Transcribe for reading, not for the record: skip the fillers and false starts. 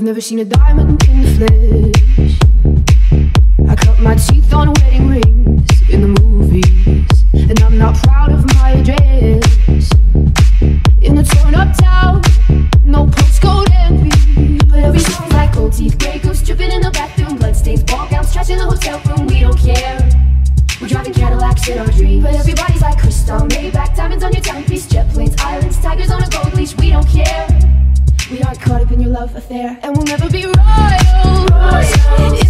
never seen a diamond in the flesh. I cut my teeth on wedding rings in the movies, and I'm not proud of my address. In a torn up town, no postcode envy, but every song's like gold teeth, grey goose dripping in the bathroom, bloodstains, ball gowns, trash in the hotel room. We don't care. We're driving Cadillacs in our dreams, but everybody's like crystal, Maybach, diamonds on your timepiece, jet planes, islands, tigers on a gold leash. We don't care. We aren't caught up in your love affair, and we'll never be royal.